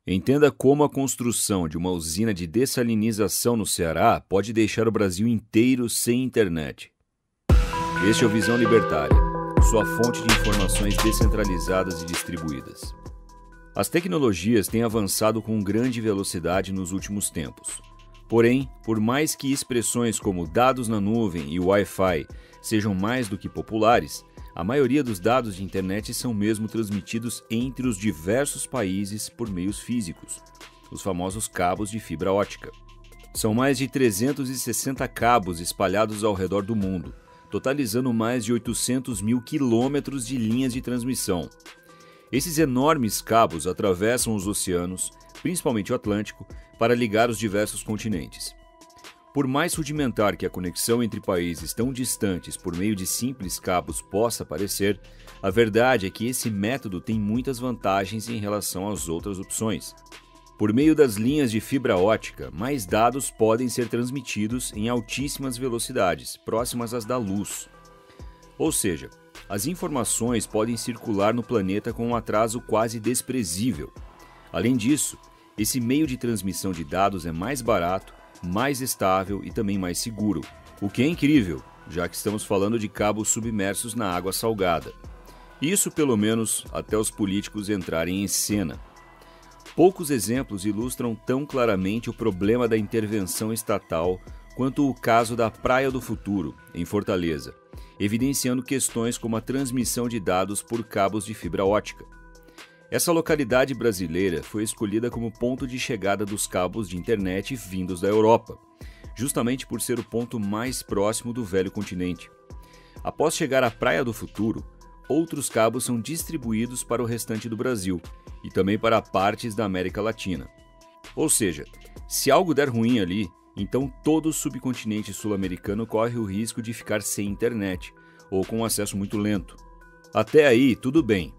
Entenda como a construção de uma usina de dessalinização no Ceará pode deixar o Brasil inteiro sem internet. Este é o Visão Libertária, sua fonte de informações descentralizadas e distribuídas. As tecnologias têm avançado com grande velocidade nos últimos tempos. Porém, por mais que expressões como dados na nuvem e Wi-Fi sejam mais do que populares, a maioria dos dados de internet são mesmo transmitidos entre os diversos países por meios físicos, os famosos cabos de fibra ótica. São mais de 360 cabos espalhados ao redor do mundo, totalizando mais de 800 mil quilômetros de linhas de transmissão. Esses enormes cabos atravessam os oceanos, principalmente o Atlântico, para ligar os diversos continentes. Por mais rudimentar que a conexão entre países tão distantes por meio de simples cabos possa parecer, a verdade é que esse método tem muitas vantagens em relação às outras opções. Por meio das linhas de fibra ótica, mais dados podem ser transmitidos em altíssimas velocidades, próximas às da luz. Ou seja, as informações podem circular no planeta com um atraso quase desprezível. Além disso, esse meio de transmissão de dados é mais barato, mais estável e também mais seguro, o que é incrível, já que estamos falando de cabos submersos na água salgada. Isso, pelo menos, até os políticos entrarem em cena. Poucos exemplos ilustram tão claramente o problema da intervenção estatal quanto o caso da Praia do Futuro, em Fortaleza, evidenciando questões como a transmissão de dados por cabos de fibra ótica. Essa localidade brasileira foi escolhida como ponto de chegada dos cabos de internet vindos da Europa, justamente por ser o ponto mais próximo do velho continente. Após chegar à Praia do Futuro, outros cabos são distribuídos para o restante do Brasil e também para partes da América Latina. Ou seja, se algo der ruim ali, então todo o subcontinente sul-americano corre o risco de ficar sem internet ou com acesso muito lento. Até aí, tudo bem.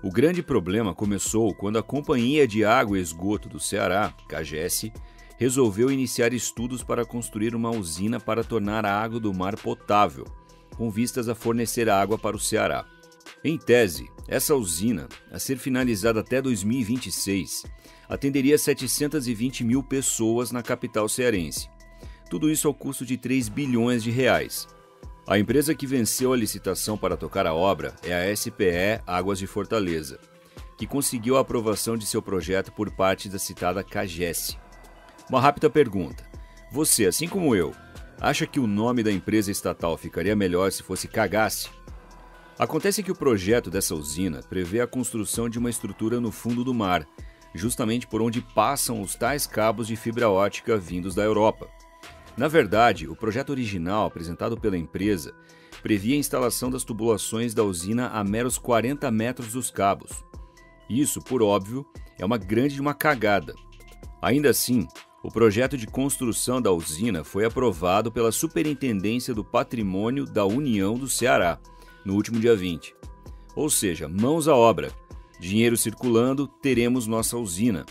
O grande problema começou quando a Companhia de Água e Esgoto do Ceará, CAGES, resolveu iniciar estudos para construir uma usina para tornar a água do mar potável, com vistas a fornecer água para o Ceará. Em tese, essa usina, a ser finalizada até 2026, atenderia 720 mil pessoas na capital cearense. Tudo isso ao custo de 3 bilhões de reais. A empresa que venceu a licitação para tocar a obra é a SPE Águas de Fortaleza, que conseguiu a aprovação de seu projeto por parte da citada CAGES. Uma rápida pergunta. Você, assim como eu, acha que o nome da empresa estatal ficaria melhor se fosse CAGAS? Acontece que o projeto dessa usina prevê a construção de uma estrutura no fundo do mar, justamente por onde passam os tais cabos de fibra ótica vindos da Europa. Na verdade, o projeto original apresentado pela empresa previa a instalação das tubulações da usina a meros 40 metros dos cabos. Isso, por óbvio, é uma grande cagada. Ainda assim, o projeto de construção da usina foi aprovado pela Superintendência do Patrimônio da União do Ceará, no último dia 20. Ou seja, mãos à obra, dinheiro circulando, teremos nossa usina.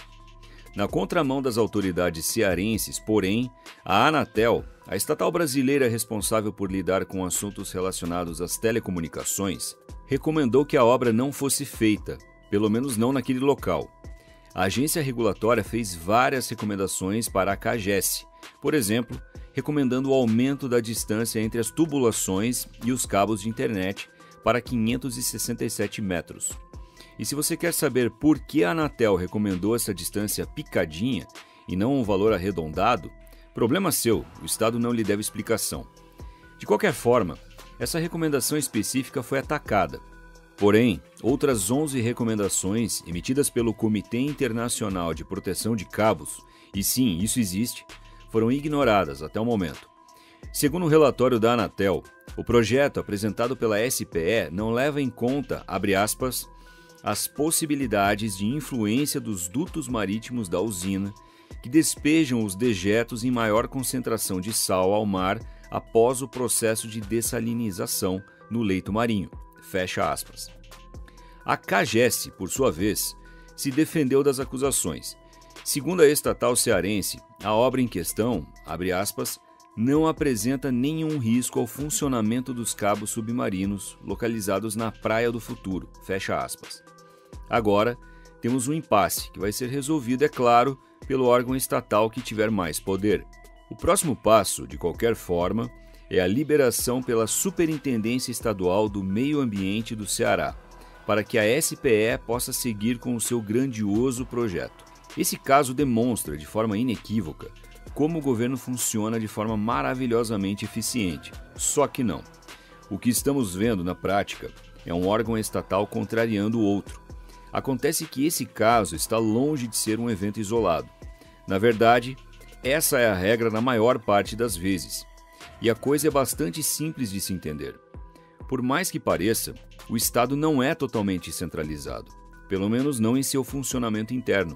Na contramão das autoridades cearenses, porém, a Anatel, a estatal brasileira responsável por lidar com assuntos relacionados às telecomunicações, recomendou que a obra não fosse feita, pelo menos não naquele local. A agência regulatória fez várias recomendações para a CAGES, por exemplo, recomendando o aumento da distância entre as tubulações e os cabos de internet para 567 metros. E se você quer saber por que a Anatel recomendou essa distância picadinha e não um valor arredondado, problema seu, o Estado não lhe deve explicação. De qualquer forma, essa recomendação específica foi atacada. Porém, outras 11 recomendações emitidas pelo Comitê Internacional de Proteção de Cabos, e sim, isso existe, foram ignoradas até o momento. Segundo o relatório da Anatel, o projeto apresentado pela SPE não leva em conta, abre aspas, as possibilidades de influência dos dutos marítimos da usina, que despejam os dejetos em maior concentração de sal ao mar após o processo de dessalinização no leito marinho. Fecha aspas. A CAGES, por sua vez, se defendeu das acusações. Segundo a estatal cearense, a obra em questão, abre aspas, não apresenta nenhum risco ao funcionamento dos cabos submarinos localizados na Praia do Futuro, fecha aspas. Agora, temos um impasse que vai ser resolvido, é claro, pelo órgão estatal que tiver mais poder. O próximo passo, de qualquer forma, é a liberação pela Superintendência Estadual do Meio Ambiente do Ceará, para que a SPE possa seguir com o seu grandioso projeto. Esse caso demonstra, de forma inequívoca, como o governo funciona de forma maravilhosamente eficiente. Só que não. O que estamos vendo na prática é um órgão estatal contrariando o outro. Acontece que esse caso está longe de ser um evento isolado. Na verdade, essa é a regra na maior parte das vezes. E a coisa é bastante simples de se entender. Por mais que pareça, o Estado não é totalmente centralizado, pelo menos não em seu funcionamento interno.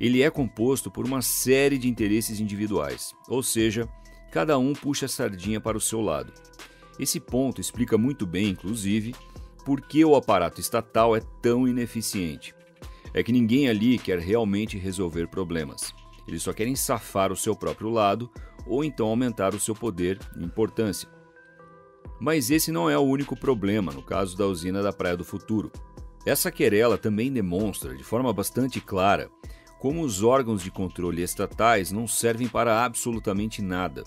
Ele é composto por uma série de interesses individuais, ou seja, cada um puxa a sardinha para o seu lado. Esse ponto explica muito bem, inclusive, por que o aparato estatal é tão ineficiente. É que ninguém ali quer realmente resolver problemas. Eles só querem safar o seu próprio lado ou então aumentar o seu poder e importância. Mas esse não é o único problema no caso da usina da Praia do Futuro. Essa querela também demonstra, de forma bastante clara, como os órgãos de controle estatais não servem para absolutamente nada.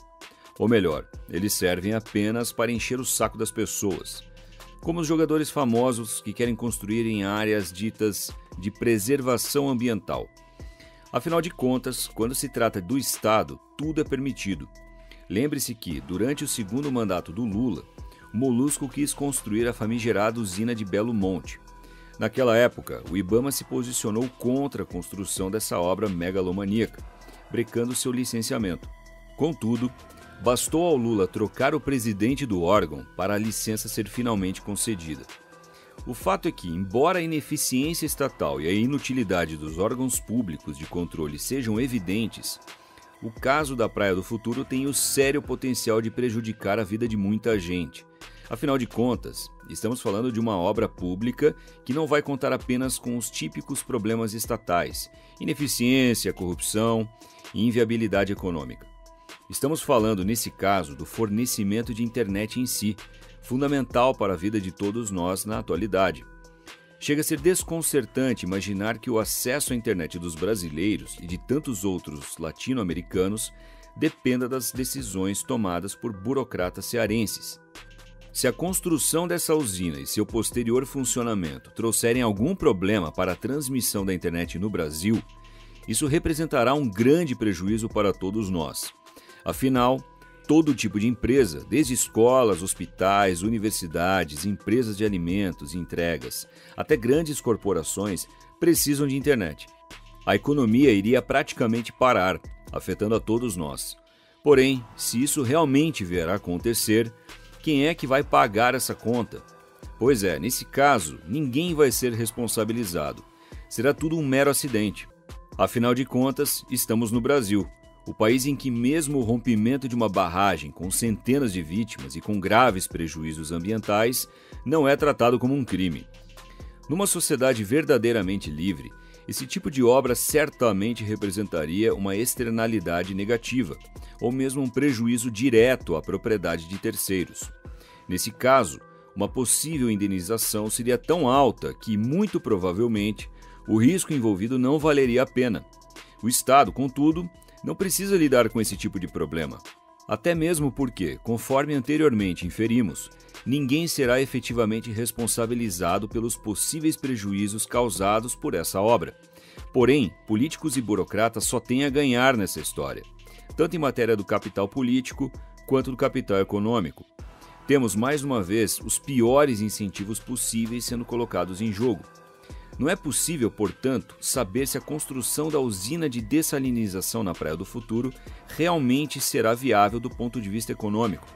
Ou melhor, eles servem apenas para encher o saco das pessoas. Como os jogadores famosos que querem construir em áreas ditas de preservação ambiental. Afinal de contas, quando se trata do Estado, tudo é permitido. Lembre-se que, durante o segundo mandato do Lula, o Molusco quis construir a famigerada usina de Belo Monte. Naquela época, o IBAMA se posicionou contra a construção dessa obra megalomaníaca, brecando seu licenciamento. Contudo, bastou ao Lula trocar o presidente do órgão para a licença ser finalmente concedida. O fato é que, embora a ineficiência estatal e a inutilidade dos órgãos públicos de controle sejam evidentes, o caso da Praia do Futuro tem o sério potencial de prejudicar a vida de muita gente. Afinal de contas, estamos falando de uma obra pública que não vai contar apenas com os típicos problemas estatais, ineficiência, corrupção e inviabilidade econômica. Estamos falando, nesse caso, do fornecimento de internet em si, fundamental para a vida de todos nós na atualidade. Chega a ser desconcertante imaginar que o acesso à internet dos brasileiros e de tantos outros latino-americanos dependa das decisões tomadas por burocratas cearenses. Se a construção dessa usina e seu posterior funcionamento trouxerem algum problema para a transmissão da internet no Brasil, isso representará um grande prejuízo para todos nós. Afinal, todo tipo de empresa, desde escolas, hospitais, universidades, empresas de alimentos e entregas, até grandes corporações, precisam de internet. A economia iria praticamente parar, afetando a todos nós. Porém, se isso realmente vier a acontecer, quem é que vai pagar essa conta? Pois é, nesse caso, ninguém vai ser responsabilizado. Será tudo um mero acidente. Afinal de contas, estamos no Brasil. O país em que mesmo o rompimento de uma barragem com centenas de vítimas e com graves prejuízos ambientais não é tratado como um crime. Numa sociedade verdadeiramente livre, esse tipo de obra certamente representaria uma externalidade negativa, ou mesmo um prejuízo direto à propriedade de terceiros. Nesse caso, uma possível indenização seria tão alta que, muito provavelmente, o risco envolvido não valeria a pena. O Estado, contudo, não precisa lidar com esse tipo de problema. Até mesmo porque, conforme anteriormente inferimos, ninguém será efetivamente responsabilizado pelos possíveis prejuízos causados por essa obra. Porém, políticos e burocratas só têm a ganhar nessa história, tanto em matéria do capital político quanto do capital econômico. Temos mais uma vez os piores incentivos possíveis sendo colocados em jogo. Não é possível, portanto, saber se a construção da usina de dessalinização na Praia do Futuro realmente será viável do ponto de vista econômico.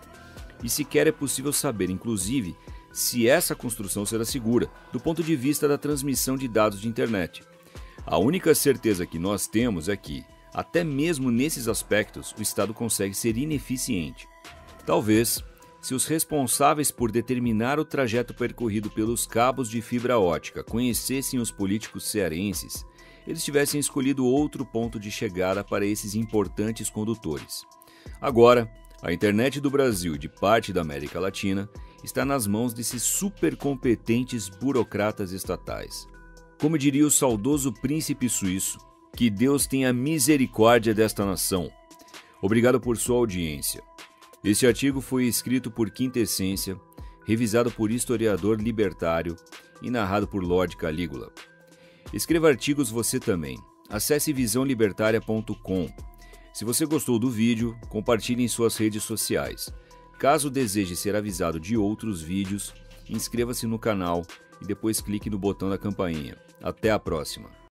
E sequer é possível saber, inclusive, se essa construção será segura, do ponto de vista da transmissão de dados de internet. A única certeza que nós temos é que, até mesmo nesses aspectos, o Estado consegue ser ineficiente. Talvez, se os responsáveis por determinar o trajeto percorrido pelos cabos de fibra ótica conhecessem os políticos cearenses, eles tivessem escolhido outro ponto de chegada para esses importantes condutores. Agora, a internet do Brasil e de parte da América Latina está nas mãos desses supercompetentes burocratas estatais. Como diria o saudoso príncipe suíço, que Deus tenha misericórdia desta nação. Obrigado por sua audiência. Este artigo foi escrito por Quinta Essência, revisado por historiador libertário e narrado por Lorde Calígula. Escreva artigos você também. Acesse visãolibertaria.com. Se você gostou do vídeo, compartilhe em suas redes sociais. Caso deseje ser avisado de outros vídeos, inscreva-se no canal e depois clique no botão da campainha. Até a próxima!